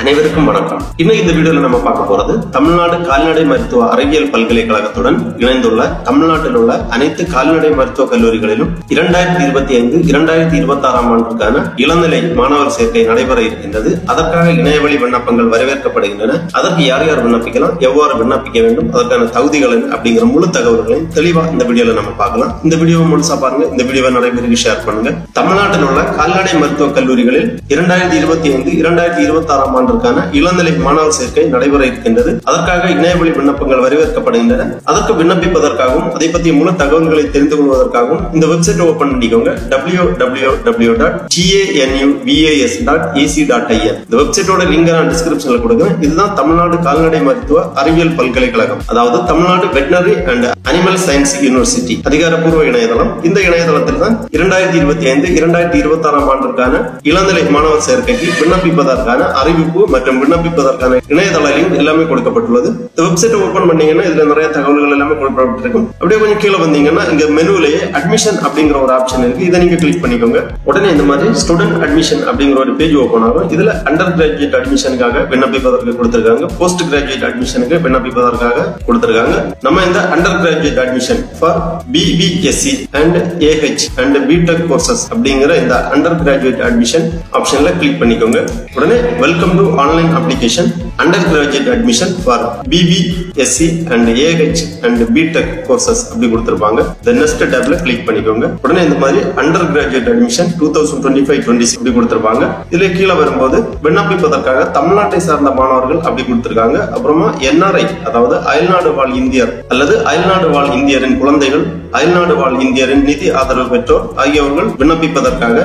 அனைவருக்கும் வணக்கம். இன்னும் இந்த வீடியோல நம்ம பார்க்க போறது தமிழ்நாடு கால்நடை மருத்துவ அறிவியல் பல்கலைக்கழகத்துடன் இணைந்துள்ள தமிழ்நாட்டில் உள்ள அனைத்து கால்நடை மருத்துவ கல்லூரிகளிலும் 2025-2026 ஆண்டுக்கான இளநிலை மாணவர் சேர்க்கை நடைபெற இருக்கின்றது. அதற்காக இணையவழி விண்ணப்பங்கள் வரவேற்கப்படுகின்றன. அதற்கு யார் யார் விண்ணப்பிக்கலாம், எவ்வாறு விண்ணப்பிக்க வேண்டும், அதற்கான தகுதிகள் அப்படிங்கிற முழு தகவல்களையும் தெளிவா இந்த வீடியோல நம்ம பார்க்கலாம். இந்த வீடியோவை முழுசா பாருங்க. இந்த வீடியோவை நிறைய பேருக்கு ஷேர் பண்ணுங்க. தமிழ்நாட்டில் உள்ள கால்நடை மருத்துவ கல்லூரிகளில் 2025-2026 ஆண்டிற்கான இளநிலை மாணவர் சேர்க்கை நடைபெற இருக்கின்றது. அதற்காக இணையவழி விண்ணப்பங்கள் வரவேற்கப்படுகின்றன. அதற்கு விண்ணப்பிப்பதற்காகவும் அதை பற்றிய முழு தகவல்களை தெரிந்து கொள்வதற்காகவும் இந்த வெப்சைட் ஓபன் பண்ணிக்கோங்க. www.tanuvas.ac.in. இந்த வெப்சைட்டோட லிங்க் நான் டிஸ்கிரிப்ஷன்ல கொடுக்கிறேன். இதுதான் தமிழ்நாடு கால்நடை மருத்துவ அறிவியல் பல்கலைக்கழகம், அதாவது Tamil Nadu veterinary and animal science university அதிகாரப்பூர்வ இணையதளம். இந்த இணையதளத்தில் தான் 2025-2026 ஆண்டிற்கான இளநிலை மாணவர் சேர்க்கைக்கு விண்ணப்பிப்பதற்கான அறிவிப்பு மற்றும் விண்ணப்பிப்பதற்கான இணையதள லிங்க் எல்லாமே கொடுக்கப்பட்டுள்ளது. இந்த வெப்சைட் ஓபன் பண்ணீங்கன்னா இதுல நிறைய தகவல்கள் எல்லாமே கொடுக்கப்பட்டிருக்கும். அப்படியே கொஞ்சம் கீழே வந்தீங்கன்னா இங்க மெனுவிலேயே அட்மிஷன் அப்படிங்கிற ஒரு ஆப்ஷன் இருக்கு. இதை நீங்க கிளிக் பண்ணிக்கோங்க. உடனே இந்த மாதிரி ஸ்டூடெண்ட் அட்மிஷன் அப்படிங்கிற ஒரு பேஜ் ஓபன் ஆகும். இதுல அண்டர் கிராஜுவேட் அட்மிஷனுக்காக விண்ணப்பிப்பதற்கு கொடுத்திருக்காங்க, போஸ்ட் கிராஜுவேட் அட்மிஷனுக்கு விண்ணப்பிப்பதற்காக கொடுத்திருக்காங்க. நம்ம இந்த under graduate admission for BBSc and AH and BTech courses அப்படிங்கிற இந்த அண்டர் கிராஜுவேட் அட்மிஷன் ஆப்ஷன்ல கிளிக் பண்ணிக்கோங்க. உடனே welcome to online application under graduate admission for BBSc and AH and BTech courses அப்படி கொடுத்திருப்பாங்க. the next tabல கிளிக் பண்ணிக்கோங்க. உடனே இந்த மாதிரி அண்டர் கிராஜுவேட் அட்மிஷன் 2025-26 அப்படி கொடுத்திருப்பாங்க. இதுல கீழே வரும்போது விண்ணப்பிப்பதற்காக தமிழ்நாட்டை சார்ந்த மாணவர்கள் அப்படி கொடுத்திருக்காங்க. அப்புறமா NRI, அதாவது அயல்நாடு வாழ் இந்தியர் அல்லது அயல்நாடு வாழ் இந்தியரின் குழந்தைகள், அயல்நாடு வாழ் இந்தியரின் நிதி ஆதரவு பெற்றோர் ஆகியோர்கள் விண்ணப்பிப்பதற்காக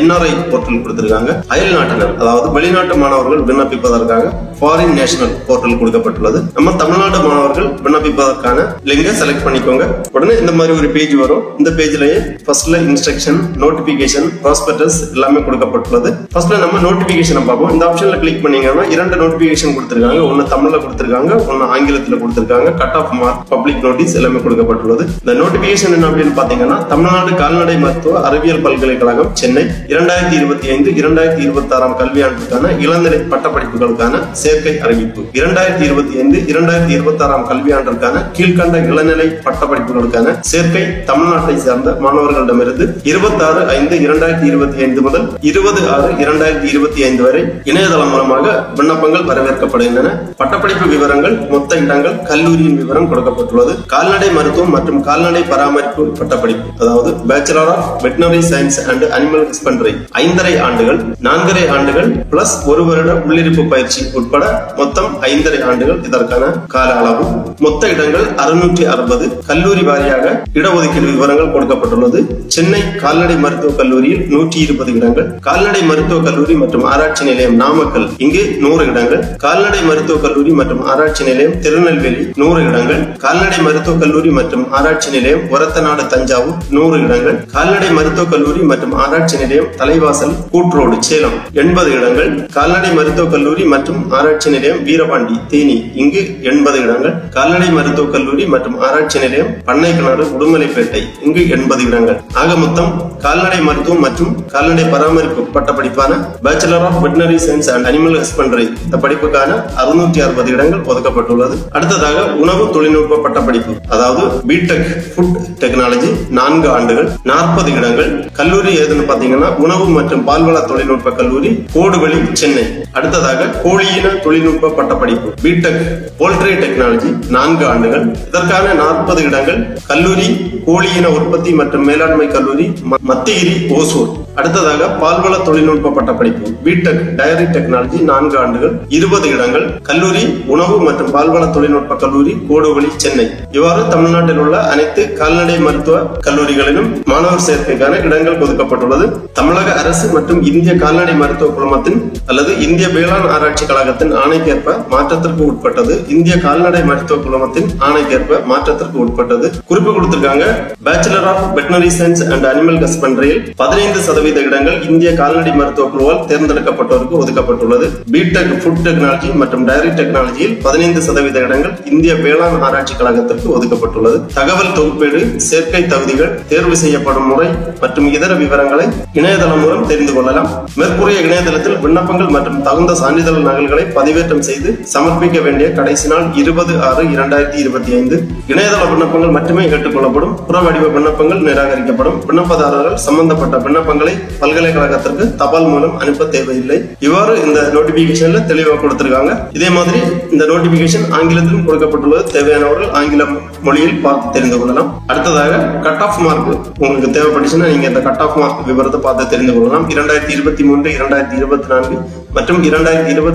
NRI போர்ட்டல் கொடுத்திருக்காங்க. அயல்நாட்டினர், அதாவது வெளிநாட்டு மாணவர்கள் விண்ணப்பிப்பதற்காக ஃபாரின் நேஷனல் போர்ட்டல் கொடுக்கப்பட்டுள்ளது. நம்ம தமிழ்நாடு மாணவர்கள் விண்ணப்பிப்பதற்கான லிங்கை செலக்ட் பண்ணிக்கோங்க. உடனே இந்த மாதிரி ஒரு பேஜ் வரும். இந்த பேஜ்லயே ஃபர்ஸ்ட்ல இன்ஸ்ட்ரக்ஷன், நோட்டிபிகேஷன், ப்ராஸ்பெக்டஸ் எல்லாமே கொடுக்கப்பட்டுள்ளது. ஃபர்ஸ்ட்ல நம்ம நோட்டிபிகேஷன் பார்ப்போம். இந்த ஆப்ஷன்ல கிளிக் பண்ணீங்கன்னா 2 நோட்டிபிகேஷன் கொடுத்திருக்காங்க. ஒன்னு தமிழ்ல கொடுத்திருக்காங்க, ஒன்னு ஆங்கிலத்துல கொடுத்திருக்காங்க. Cut off mark, public notice எல்லாமே கொடுக்கப்பட்டுள்ளது. இந்த நோட்டிபிகேஷன் என்ன அப்படின்னு பாத்தீங்கன்னா, தமிழ்நாடு கால்நடை மருத்துவ அறிவியல் பல்கலைக்கழகம் சென்னை 2025-2026 கல்வியாண்டுக்கான இளநிலை பட்டப்படிப்புகளுக்கான சேர்க்கை அறிவிப்பு. 2025-2026 கல்வியாண்டிற்கான கீழ்கண்ட இளநிலை பட்டப்படிப்புகளுக்கான சேர்க்கை தமிழ்நாட்டை சார்ந்த மாணவர்களிடமிருந்து 26/5/2025 முதல் 20/6/2025 வரை இணையதளம் மூலமாக விண்ணப்பங்கள் வரவேற்கப்படுகின்றன. பட்டப்படிப்பு விவரங்கள், மொத்த இடங்கள், கல்லூரியின் விவரம் கொடுக்கப்பட்டுள்ளது. கால்நடை மருத்துவம் மற்றும் கால்நடை பராமரிப்பு பட்டப்படிப்பு, அதாவது bachelor of veterinary science and animal husbandry 5.5 ஆண்டுகள், 4.5 ஆண்டுகள் பிளஸ் 1 வருட உள்ளிருப்பு பயிற்சி உட்பட மொத்தம் 5.5 ஆண்டுகள் இதற்கான கால அளவு. மொத்த இடங்கள் 660. கல்லூரி வாரியாக இடஒதுக்கீடு விவரங்கள் கொடுக்கப்பட்டுள்ளது. சென்னை கால்நடை மருத்துவ கல்லூரியில் 120 இடங்கள், கால்நடை மருத்துவ கல்லூரி மற்றும் ஆராய்ச்சி நிலையம் நாமக்கல் இங்கு 100 இடங்கள், கால்நடை மருத்துவ கல்லூரி மற்றும் ஆராய்ச்சி நிலையம் திருநெல்வேலி 100 இடங்கள், கால்நடை மருத்துவ கல்லூரி மற்றும் ஆராய்ச்சி நிலையம் ஒரத்தநாடு தஞ்சாவூர் 100 இடங்கள், கால்நடை மருத்துவ கல்லூரி மற்றும் ஆராய்ச்சி நிலையம் தலைவாசல் கூட்ரோடு சேலம் 80 இடங்கள், கால்நடை மருத்துவ கல்லூரி மற்றும் ஆராய்ச்சி நிலையம் வீரபாண்டி தேனி இங்கு 80 இடங்கள், கால்நடை மருத்துவ கல்லூரி மற்றும் ஆராய்ச்சி நிலையம் பண்ணைக்கிணறு உடுமலைப்பேட்டை இங்கு 80 இடங்கள். ஆக மொத்தம் கால்நடை மருத்துவம் மற்றும் கால்நடை பராமரிப்பு பட்டப்படிப்பான bachelor of veterinary science and animal husbandry இந்த படிப்புக்கான 660 இடங்கள் ஒதுக்கப்பட்டுள்ளது. அடுத்ததாக உணவு தொழில்நுட்ப பட்டப்படிப்பு, அதாவது BTech ஃபுட் டெக்னாலஜி 4 ஆண்டுகள் 40 இடங்கள். கல்லூரி எதுன்னு பாத்தீங்கன்னா உணவு மற்றும் பால்வள தொழில்நுட்ப கல்லூரி கோடுவெளி சென்னை. அடுத்ததாக கோழியின தொழில்நுட்ப பட்டப்படிப்பு BTech போல்ட்ரி டெக்னாலஜி 4 ஆண்டுகள். இதற்கான 40 இடங்கள். கல்லூரி கோழியின உற்பத்தி மற்றும் மேலாண்மை கல்லூரி மத்திகிரி ஓசூர். அடுத்ததாக பால்வள தொழில்நுட்ப பட்டப்படிப்பு BTech டயரி டெக்னாலஜி 4 ஆண்டுகள் 20 இடங்கள். கல்லூரி உணவு மற்றும் பால்வள தொழில்நுட்ப கல்லூரி கோடுவெளி சென்னை. இவ்வாறு தமிழ்நாட்டில் உள்ள அனைத்து கால்நடை மருத்துவ கல்லூரிகளிலும் மாணவர் சேர்க்கைக்கான இடங்கள் ஒதுக்கப்பட்டுள்ளது. தமிழக அரசு மற்றும் இந்திய கால்நடை மருத்துவ குழுமத்தின் அல்லது இந்திய வேளாண் ஆராய்ச்சி கழகத்தின் ஆணைக்கேற்ப மாற்றத்திற்கு உட்பட்டது. இந்திய கால்நடை மருத்துவ குழுமத்தின் ஆணைக்கேற்ப மாற்றத்திற்கு உட்பட்டது. குறிப்பு கொடுத்திருக்காங்க. Bachelor of veterinary science and animal ஹஸ்பண்டரியில் 15% 5% இடங்கள் இந்திய கால்நடை மருத்துவ குழுவால் தேர்ந்தெடுக்கப்பட்டோருக்கு ஒதுக்கப்பட்டுள்ளது. பிடெக் ஃபுட் டெக்னாலஜி மற்றும் டைரி டெக்னாலஜியில் 15% இடங்கள் இந்திய வேளாண் ஆராய்ச்சி கழகத்திற்கு ஒதுக்கப்பட்டுள்ளது. தகவல் தொகுப்பீடு, சேர்க்கை தகுதிகள், தேர்வு செய்யப்படும் முறை மற்றும் இதர விவரங்களை இணையதளம் மூலம் தெரிந்து கொள்ளலாம். மேற்கூறிய இணையதளத்தில் விண்ணப்பங்கள் மற்றும் தகுந்த சான்றிதழ் நகல்களை பதிவேற்றம் செய்து சமர்ப்பிக்க வேண்டிய கடைசி நாள் 20/6/2025. இணையதள விண்ணப்பங்கள் மட்டுமே ஏற்றுக்கொள்ளப்படும். புற வடிவ விண்ணப்பங்கள் நிராகரிக்கப்படும். விண்ணப்பதாரர்கள் சம்பந்தப்பட்ட விண்ணப்பங்களை பல்கலைக்கழகத்திற்கு தபால் மூலம் அனுப்ப தேவையில்லை. இவ்வாறு இந்த நோட்டிபிகேஷன்ல தெளிவாக கொடுத்திருக்காங்க. இதே மாதிரி இந்த நோட்டிபிகேஷன் ஆங்கிலத்திலும் கொடுக்கப்பட்டுள்ளது. தேவையானவர்கள் ஆங்கில மொழியில் பார்த்து தெரிந்து கொள்ளலாம். அடுத்ததாக கட் ஆஃப் மார்க் உங்களுக்கு தேவைப்பட்டுச்சுன்னா நீங்க இந்த கட் ஆஃப் மார்க் விவரத்தை பார்த்து தெரிந்து கொள்ளலாம். 2023, 2024 மற்றும் 2024,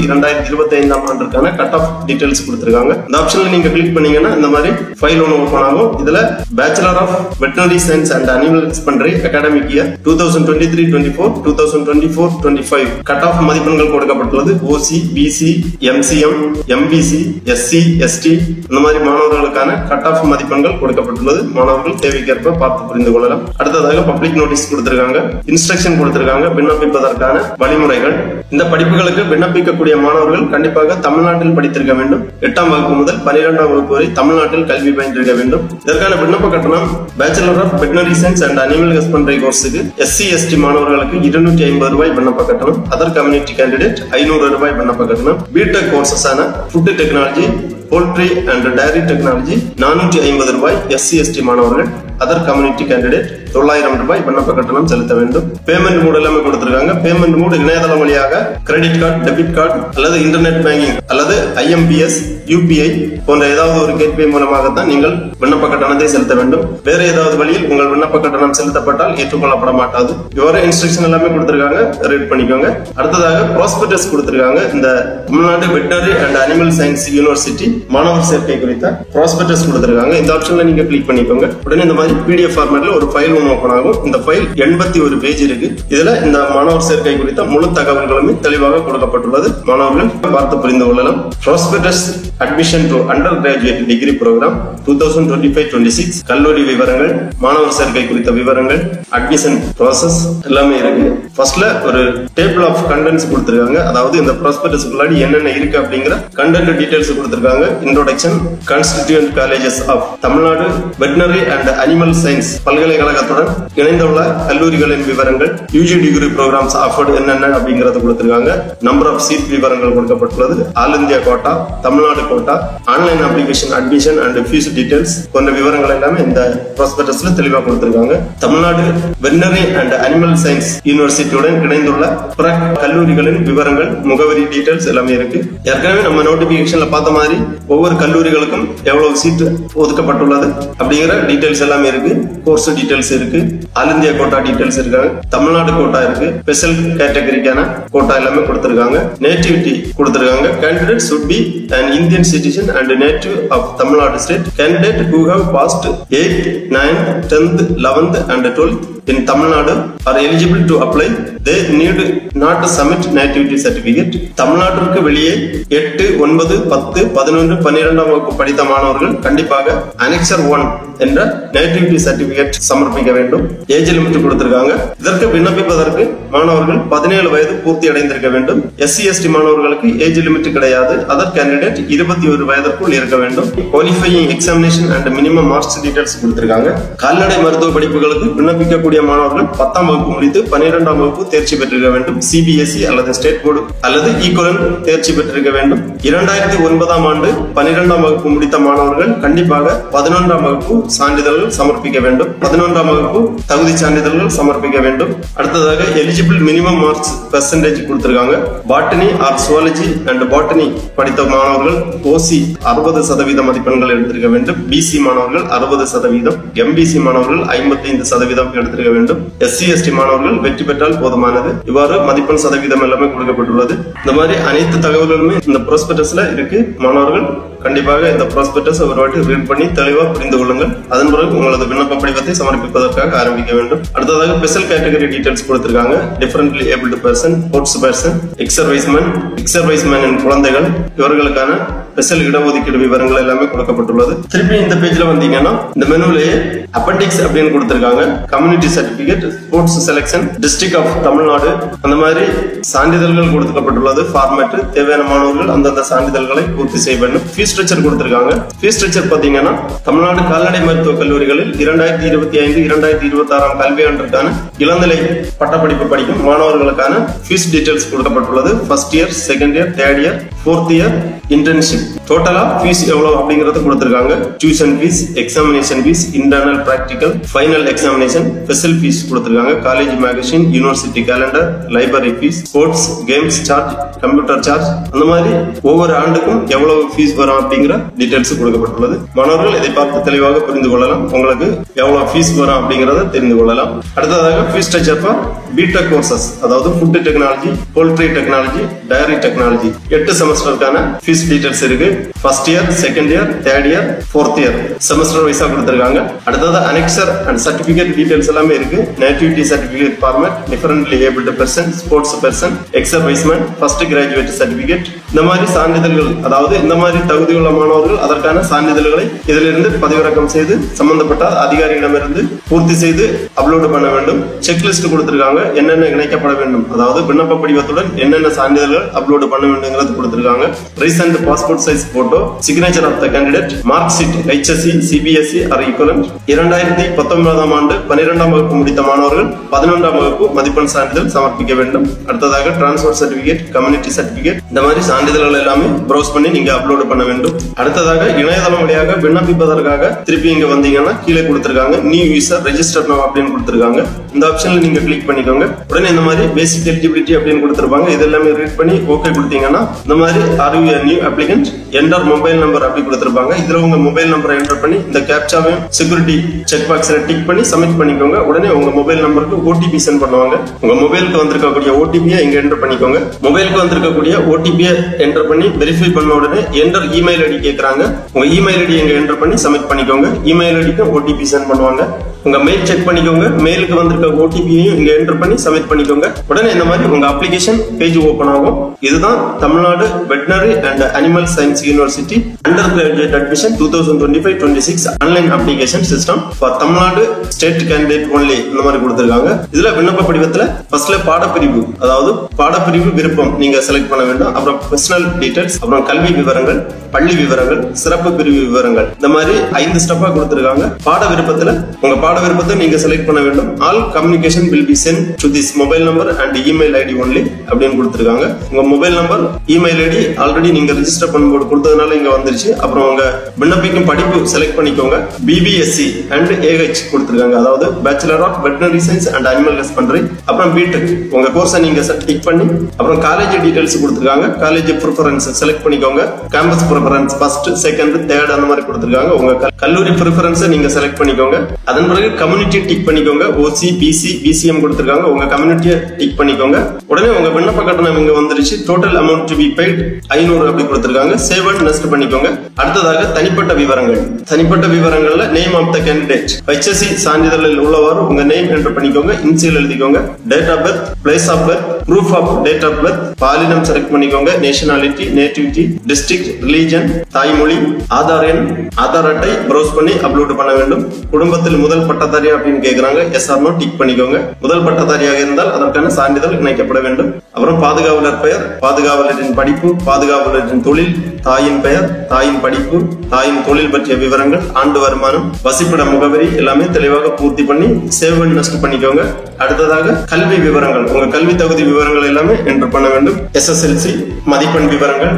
2025 ஆண்டிற்கான கட் ஆஃப் டீடைல்ஸ் கொடுத்திருக்காங்க. இந்த ஆப்ஷன்ல நீங்க கிளிக் பண்ணீங்கன்னா இந்த மாதிரி ஃபைல் ஒன்று ஓபன் ஆகும். இதுல bachelor of veterinary science and animal husbandry academic year 2023-24, 2024-25 cut off மதிப்பெண்கள் கொடுக்கப்பட்டுள்ளது. OC, PC, MCM, MBC, SC, ST இந்த மாதிரி மாணவர்களுக்கான கட் ஆஃப் மதிப்பெண்கள் கொடுக்கப்பட்டுள்ளது. மாணவர்கள் தேவைக்கேற்ப பார்த்து புரிந்து கொள்ளலாம். அடுத்ததாக பப்ளிக் நோட்டீஸ் கொடுத்திருக்காங்க. இன்ஸ்ட்ரக்ஷன் கொடுத்திருக்காங்க. விண்ணப்பிப்பதற்கான வழிமுறைகள். இந்த படிப்புகளுக்கு விண்ணப்பிக்கக்கூடிய மாணவர்கள் கண்டிப்பாக தமிழ்நாட்டில் படித்திருக்க வேண்டும். 8ஆம் வகுப்பு முதல் 12ஆம் வகுப்பு வரை தமிழ்நாட்டில் கல்வி பயின்றிருக்க வேண்டும். இதற்கான விண்ணப்ப கட்டணம் bachelor of veterinary science and animal husbandry கோர்ஸுக்கு எஸ்சி, எஸ்டி மாணவர்களுக்கு 250 ரூபாய் விண்ணப்ப கட்டணம். அதர் கம்யூனிட்டி கேண்டிடேட் 500 ரூபாய் விண்ணப்ப கட்டணம். பிடெக் கோர்சஸான food technology, poultry and dairy technology 450 ரூபாய். எஸ்சி, எஸ்டி மாணவர்கள் அதர் கம்யூனிட்டி கேண்டிடேட் 900 ரூபாய் விண்ணப்ப கட்டணம் செலுத்த வேண்டும். பேமெண்ட் மோட் எல்லாமே கொடுத்திருக்காங்க. பேமெண்ட் மோட் இணையதளம் வழியாக கிரெடிட் கார்டு, டெபிட் கார்டு அல்லது இன்டர்நெட் பேங்கிங் அல்லது IMPS, UPI போன்ற ஏதாவது ஒரு கேட்வே மூலமாகத்தான் நீங்கள் விண்ணப்ப கட்டணத்தை செலுத்த வேண்டும். வேற ஏதாவது வழியில் உங்கள் விண்ணப்ப கட்டணம் செலுத்தப்பட்டால் ஏற்றுக்கொள்ளப்பட மாட்டாது. இவ்வாறு இன்ஸ்ட்ரக்ஷன் எல்லாமே கொடுத்திருக்காங்க. ரீட் பண்ணிக்கோங்க. அடுத்ததாக ப்ராஸ்பெக்டஸ் கொடுத்திருக்காங்க. இந்த Tamil Nadu veterinary and animal science university மாணவர் சேர்க்கை குறித்த ப்ராஸ்பெக்டஸ் கொடுத்திருக்காங்க. இந்த ஆப்ஷன்ல நீங்க கிளிக் பண்ணிக்கோங்க. உடனே இந்த மாதிரி PDF ஃபார்மேட்ல ஒரு ஃபைல் ஓபன் ஆகும். இந்த ஃபைல் 81 பேஜ் இருக்கு. இதுல இந்த மாணவர் சேர்க்கை குறித்த முழு தகவல்களுமே தெளிவாக கொடுக்கப்பட்டுள்ளது. மாணவர்கள் பார்த்து புரிந்து கொள்ளலாம். Prospectus admission to undergraduate degree programme 2025-26 கல்லூரி விவரங்கள், மாணவர் சேர்க்கை குறித்த விவரங்கள், அட்மிஷன் ப்ராசஸ் எல்லாமே இருக்கு. ஃபர்ஸ்ட்ல ஒரு டேபிள் ஆஃப் கண்டென்ட்ஸ் கொடுத்திருக்காங்க. அதாவது இந்த ப்ராஸ்பெக்டஸ் முன்னாடி என்னென்ன இருக்கு அப்படிங்கிற கண்டென்ட் டீடைல்ஸ் கொடுத்திருக்காங்க. Introduction, constituent colleges of Tamil Nadu veterinary and animal science பல்கலைக்கழகத்துடன் இணைந்துள்ள கல்லூரிகளின் விவரங்கள், யூஜி டிகிரி ப்ரோக்ராம்ஸ் ஆஃபர்டு என்னென்ன அப்படிங்கறத கொடுத்திருக்காங்க. நம்பர் ஆஃப் சீட் விவரங்கள் கொடுக்கப்பட்டுள்ளது. All India quota, Tamil Nadu quota, online application admission and fees details போன்ற விவரங்கள் எல்லாமே இந்த ப்ராஸ்பெக்டஸ்ல தெளிவா கொடுத்திருக்காங்க. Tamil Nadu veterinary and animal science யூனிவர்சிட்டியுடன் இணைந்துள்ள பிற கல்லூரிகளின் விவரங்கள், முகவரி டீடைல்ஸ் எல்லாமே இருக்கு. ஏற்கனவே நம்ம நோட்டிபிகேஷன்ல பார்த்த மாதிரி ஒவ்வொரு கல்லூரிகளுக்கும் எவ்வளவு சீட் ஒதுக்கப்பட்டுள்ளது அப்படிங்கிற டீடைல்ஸ் எல்லாமே இருக்கு. கோர்ஸ் டீடைல்ஸ் இருக்கு. ஆல் இந்தியா கோட்டா டீடைல்ஸ் இருக்காங்க. தமிழ்நாடு கோட்டா இருக்கு. ஸ்பெஷல் கேட்டகரிக்கான கோட்டா எல்லாமே கொடுத்திருக்காங்க. நேட்டிவிட்டி கொடுத்திருக்காங்க. Candidate should be an Indian citizen and native of Tamil Nadu state. Candidate who have passed 8th, 9th, 10th, 11th and 12th in Tamil Nadu are eligible to apply. They need not submit nativity certificate. தமிழ்நாட்டிற்கு வெளியே 8, 9, 10, 11, 12ஆம் வகுப்பு படித்த மாணவர்கள் கண்டிப்பாக Annexure 1 என்ற nativity certificate சமர்ப்பிக்க வேண்டும். ஏஜ் லிமிட் கொடுத்திருக்காங்க. இதற்கு விண்ணப்பிப்பதற்கு மாணவர்கள் 17 வயது பூர்த்தி அடைந்திருக்க வேண்டும். SC ST மாணவர்களுக்கு ஏஜ் லிமிட் கிடையாது. அதர் கேண்டிடேட் 21 வயதிற்குள் இருக்க வேண்டும். Qualifying examination and minimum marks details கொடுத்திருக்காங்க. கால்நடை மருத்துவ படிப்புகளுக்கு விண்ணப்பிக்கக்கூடிய மாணவர்கள் 10ஆம் வகுப்பு முடித்து 12ஆம் வகுப்பு தேர்ச்சி பெற்றிருக்க வேண்டும். CBSE அல்லது ஸ்டேட் போர்டு அல்லது ஈக்குவலன்ட் தேர்ச்சி பெற்றிருக்க வேண்டும். 2009ஆம் ஆண்டு 12ஆம் வகுப்பு முடித்த மாணவர்கள் கண்டிப்பாக 11ஆம் வகுப்பு சான்றிதழ்கள் சமர்ப்பிக்க வேண்டும். 11ஆம் வகுப்பு தகுதி சான்றிதழ்கள் சமர்ப்பிக்க வேண்டும். அடுத்ததாக எலிஜிபிள் மினிமம் மார்க்ஸ் பெர்சன்டேஜ் கொடுத்திருக்காங்க. Botany or zoology and botany படித்த மாணவர்கள் OC 60% மதிப்பெண்கள் எடுத்திருக்க வேண்டும். BC மாணவர்கள் 60%, MBC மாணவர்கள் 55% எடுத்திருக்க வேண்டும். SC ST மாணவர்கள் வெற்றி பெற்றால் போதுமானது. இவ்வாறு மதிப்பெண் சதவீதம் எல்லாமே கொடுக்கப்பட்டுள்ளது. இந்த மாதிரி அனைத்து தகவல்களுமே இந்த ப்ராஸ்பெக்டஸ்ல இருக்கு. மாணவர்கள் கண்டிப்பாக இந்த ப்ராஸ்பெக்டஸ் ஒரு வாட்டி ரீட் பண்ணி தெளிவாக புரிந்து கொள்ளுங்கள். அதன் பிறகு உங்களது விண்ணப்ப படிவத்தை சமர்ப்பிப்பதற்காக ஆரம்பிக்க வேண்டும். அடுத்ததாக ஸ்பெஷல் கேட்டகரி டீடைல்ஸ் கொடுத்திருக்காங்க. Differently abled person, sports person, எக்ஸர்வைஸ்மேன் குழந்தைகள் இவர்களுக்கான ஸ்பெஷல் இடஒதுக்கீடு விவரங்கள் எல்லாமே கொடுக்கப்பட்டுள்ளது. திருப்பி இந்த பேஜ்ல வந்தீங்கன்னா இந்த மெனுலயே அப்பெண்டிக்ஸ் அப்படின்னு கொடுத்திருக்காங்க. Community certificate, sports selection, district of Tamil Nadu, அந்த மாதிரி சான்றிதழ்கள் கொடுக்கப்பட்டுள்ளது. ஃபார்மேட் தேவையான மாணவர்கள் அந்தந்த சான்றிதழ்களை பூர்த்தி செய்ய வேண்டும். ஃபீஸ் ஸ்ட்ரக்சர் கொடுத்திருக்காங்க. ஃபீஸ் ஸ்ட்ரக்சர் பாத்தீங்கன்னா தமிழ்நாடு கால்நடை மருத்துவக் கல்லூரிகளில் 2025-2026 கல்வியாண்டிற்கான இளநிலை பட்டப்படிப்பு படிக்கும் மாணவர்களுக்கான ஃபீஸ் டீடைல்ஸ் கொடுக்கப்பட்டுள்ளது. First year, second year, third year, fourth year internship டோட்டலா ஃபீஸ் எவ்வளவு அப்படிங்கறது கொடுத்திருக்காங்க. Tuition fees, examination fees, internal practical, final examination, special fees கொடுத்திருக்காங்க. College magazine, university calendar, library fees, sports games charge, computer charge, அந்த மாதிரி ஒவ்வொரு ஆண்டுக்கும் எவ்வளவு fees வரும் அப்படிங்கிற டீடைல்ஸ் கொடுக்கப்பட்டுள்ளது. மாணவர்கள் இதை பார்த்து தெளிவாக புரிந்து கொள்ளலாம். உங்களுக்கு எவ்வளவு ஃபீஸ் வரும் அப்படிங்கறத தெரிந்து கொள்ளலாம். அடுத்ததாக fees structure for BTech courses, அதாவது food technology, poultry technology, dairy technology 8 செமஸ்டருக்கான ஃபீஸ் டீடைல்ஸ் இருக்கு. First year, second year, third year, fourth year semester வைஸா கொடுத்திருக்காங்க. அடுத்தது அனெக்சர் அண்ட் சர்டிபிகேட் டீடைல்ஸ் எல்லாமே இருக்கு. Nativity certificate format, differently abled person, sports person, ex-serviceman, first graduate certificate, இந்த மாதிரி சான்றிதழ்கள், அதாவது இந்த மாதிரி தகுதியுள்ள மாணவர்கள் அதற்கான சான்றிதழ்களை இதிலிருந்து பதிவிறக்கம் செய்து சம்பந்தப்பட்ட அதிகாரியிடமிருந்து பூர்த்தி செய்து அப்லோட் பண்ண வேண்டும். செக்லிஸ்ட் கொடுத்திருக்காங்க. என்னென்ன இணைக்கப்பட வேண்டும், அதாவது விண்ணப்ப படிவத்துடன் என்னென்ன சான்றிதழ்கள் அப்லோட் பண்ண வேண்டும்ங்கிறது கொடுத்திருக்காங்க. Recent passport size photo, signature of the candidate, mark sheet, HSC, CBSE or equivalent. 2019 ஆண்டு 12ஆம் வகுப்பு முடித்த மாணவர்கள் 11ஆம் வகுப்பு மதிப்பெண் சான்றிதழ் சமர்ப்பிக்க வேண்டும். அடுத்ததாக டிரான்ஸ்பர் சர்டிபிகேட், கம்யூனிட்டி சர்டிபிகேட், இந்த மாதிரி சான்றிதழ்கள் எல்லாமே ப்ரௌஸ் பண்ணி நீங்க அப்லோட் பண்ண வேண்டும். அடுத்ததாக இணையதளம் வழியாக விண்ணப்பிப்பதற்காக திருப்பி இங்க வந்தீங்கன்னா கீழே கொடுத்திருக்காங்க நியூ யூசர் ரெஜிஸ்டர் நவ் அப்படின்னு கொடுத்திருக்காங்க. இந்த ஆப்ஷன்ல நீங்க கிளிக் பண்ணிக்கோங்க. உடனே இந்த மாதிரி பேசிக் எலிஜிபிலிட்டி அப்படின்னு கொடுத்திருப்பாங்க. இது எல்லாமே ரீட் பண்ணி ஓகே கொடுத்தீங்கன்னா இந்த மாதிரி are you new applicant, enter mobile number அப்படி கொடுத்திருப்பாங்க. இதுல உங்க மொபைல் நம்பரை என்டர் பண்ணி இந்த கேப்சாவையும் செக்யூரிட்டி செக் பாக்ஸ்ல டிக் பண்ணி சப்மிட் பண்ணிக்கோங்க. உடனே உங்க மொபைல் நம்பருக்கு OTP சென்ட் பண்ணுவாங்க. உங்க மொபைலுக்கு வந்திருக்கக்கூடிய OTP-யை இங்க என்டர் பண்ணிக்கோங்க. மொபைலுக்கு வந்திருக்கக்கூடிய OTP-யை என்டர் பண்ணி வெரிஃபை பண்ண உடனே என்டர் இமெயில் ஐடி கேட்கறாங்க. உங்க இமெயில் ஐடி இங்க என்டர் பண்ணி சப்மிட் பண்ணிக்கோங்க. இமெயில் ஐடிக்கு OTP சென்ட் பண்ணுவாங்க. உங்க மெயில் செக் பண்ணிக்கோங்க. மெயிலுக்கு வந்திருக்க OTP-யையும் இங்க என்டர் பண்ணி சப்மிட் பண்ணிக்கோங்க. உடனே இந்த மாதிரி உங்க அப்ளிகேஷன் பேஜ் ஓபன் ஆகும். இதுதான் Tamil Nadu veterinary and animal science university under graduate admission 2025-26 online application system for Tamil Nadu state candidate only இந்த மாதிரி கொடுத்திருக்காங்க. இதுல விண்ணப்ப படிவத்துல ஃபர்ஸ்ட்ல பாடப்பிரிவு, அதாவது பாடப்பிரிவு விருப்பம் நீங்க செலக்ட் பண்ண வேண்டும். அப்புறம் பர்சனல் டீடைல்ஸ், அப்புறம் கல்வி விவரங்கள், பள்ளி விவரங்கள், சிறப்பு பிரிவு விவரங்கள், இந்த மாதிரி 5 ஸ்டெப்பா கொடுத்திருக்காங்க. பாட விருப்பத்துல உங்க பாட விருப்பத்தை நீங்க செலக்ட் பண்ண வேண்டும். All communication will be sent to this mobile number and email ID only அப்படின்னு கொடுத்திருக்காங்க. உங்க mobile number, email ID already நீங்க ரெஜிஸ்டர் பண்ணும்போது கொடுத்ததுனால இங்க வந்துருச்சு. அப்புறம் உங்க விண்ணப்பிக்கும் படிப்பு செலக்ட் பண்ணிக்கோங்க. BBSc and AH கொடுத்திருக்காங்க, அதாவது bachelor of veterinary science and animal husbandry. அப்புறம் பிடெக் உங்க கோர்ஸை நீங்க டிக் பண்ணி அப்புறம் காலேஜ் டீடைல்ஸ் கொடுத்திருக்காங்க. காலேஜ் ப்ரிஃபரன்ஸ் செலக்ட் பண்ணிக்கோங்க. Campus preference first, second, third அந்த மாதிரி கொடுத்திருக்காங்க. உங்க கல்லூரி ப்ரிஃபரன்ஸை நீங்க செலக்ட் பண்ணிக்கோங்க. அதன் பிறகு கம்யூனிட்டி டிக் பண்ணிக்கோங்க. OC, BC, BCM கொடுத்திருக்காங்க. உங்க கம்யூனிட்டியை டிக் பண்ணிக்கோங்க. உடனே உங்க விண்ணப்ப கட்டணம் இங்க வந்துருச்சு. Total amount to be paid 500 அப்படி கொடுத்திருக்காங்க. சேவ் அண்ட் நெக்ஸ்ட் பண்ணிக்கோங்க. அடுத்ததாக தனிப்பட்ட விவரங்கள். தனிப்பட்ட விவரங்கள்ல name of the candidate, HSC சான்றிதழில் உள்ளவாறு உங்க நேம் என்டர் பண்ணிக்கோங்க. இன்சியல் எழுதிக்கோங்க. Date of birth, place of birth, proof of date of birth, பாலினம் செலக்ட் பண்ணிக்கோங்க. நேஷனாலிட்டி, நேட்டிவிட்டி, டிஸ்ட்ரிக்ட், ரிலீஜன், தாய்மொழி, ஆதார் எண், ஆதார் அட்டை ப்ரௌஸ் பண்ணி அப்லோட் பண்ண வேண்டும். குடும்பத்தில் முதல் பட்டதாரி அப்படின்னு கேக்குறாங்க. எஸ் ஆர் நோ டிக் பண்ணிக்கோங்க. முதல் பட்டதாரியாக இருந்தால் அதற்கான சான்றிதழ் இணைக்கப்பட வேண்டும். அப்புறம் பாதுகாவலர் பெயர், பாதுகாவலரின் படிப்பு, பாதுகாவலரின் தொழில், தாயின் பெயர், தாயின் படிப்பு, தாயின் தொழில் பற்றிய விவரங்கள், ஆண்டு வருமானம், வசிப்பிட முகவரி எல்லாமே தெளிவாக பூர்த்தி பண்ணி சேவ் அண்ட் நெக்ஸ்ட் பண்ணிக்கோங்க. அடுத்ததாக கல்வி விவரங்கள், உங்க கல்வி தகுதி விவரங்கள் எல்லாமே என்டர் பண்ண வேண்டும். SSLC மதிப்பெண் விவரங்கள்,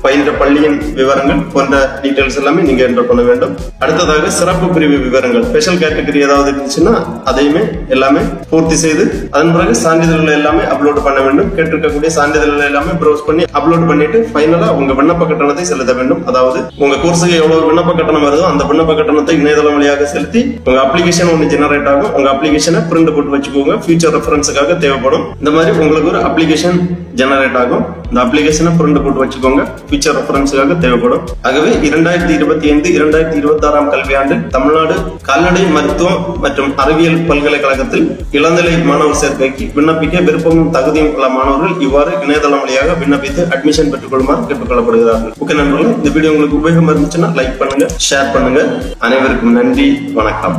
பயின்ற பள்ளியின் விவரங்கள் போன்ற டீடைல்ஸ் எல்லாமே நீங்க என்டர் பண்ண வேண்டும். அடுத்ததாக சிறப்பு பிரிவு விவரங்கள், ஸ்பெஷல் கேட்டகரி ஏதாவது இருந்துச்சுன்னா அதையுமே எல்லாமே பூர்த்தி செய்து அதன் பிறகு சான்றிதழ்கள் எல்லாமே அப்லோட் பண்ண வேண்டும். கேட்டிருக்கக்கூடிய சான்றிதழ்கள் எல்லாமே ப்ரௌஸ் பண்ணி அப்லோட் பண்ணிட்டு ஃபைனலா உங்க விண்ணப்ப கட்டணத்தை செலுத்த வேண்டும். அதாவது உங்க கோர்ஸுக்கு எவ்வளவு விண்ணப்ப கட்டணம் வருதோ அந்த விண்ணப்ப கட்டணத்தை இணையதளம் வழியாக செலுத்தி உங்க அப்ளிகேஷன் ஒன்று ஜெனரேட் ஆகும். உங்க அப்ளிகேஷனை பிரிண்ட் போட்டு வச்சுக்கோங்க. வச்சுக்கோங்க. ஃபியூச்சர் ரெஃபரன்ஸுக்காக தேவைப்படும். இந்த மாதிரி உங்களுக்கு ஒரு அப்ளிகேஷன் ஜெனரேட் ஆகும். இந்த அப்ளிகேஷனை பிரிண்ட் போட்டு வச்சுக்கோங்க. ஃபியூச்சர் ரெஃபரன்ஸுக்காக தேவைப்படும். ஆகவே 2025-2026 கல்வியாண்டு தமிழ்நாடு கால்நடை மருத்துவம் மற்றும் அறிவியல் பல்கலைக்கழகத்தில் இளநிலை மாணவர் சேர்க்கைக்கு விண்ணப்பிக்க விருப்பமும் தகுதியும் உள்ள மாணவர்கள் இவ்வாறு இணையதளம் வழியாக விண்ணப்பித்து அட்மிஷன் பெற்றுக் கொள்ளுமாறு கேட்டுக்கொள்ளப்படுகிறார்கள். ஓகே நண்பர்களே, இந்த வீடியோ உங்களுக்கு உபயோகமா இருந்துச்சுன்னா லைக் பண்ணுங்க, ஷேர் பண்ணுங்க. அனைவருக்கும் நன்றி, வணக்கம்.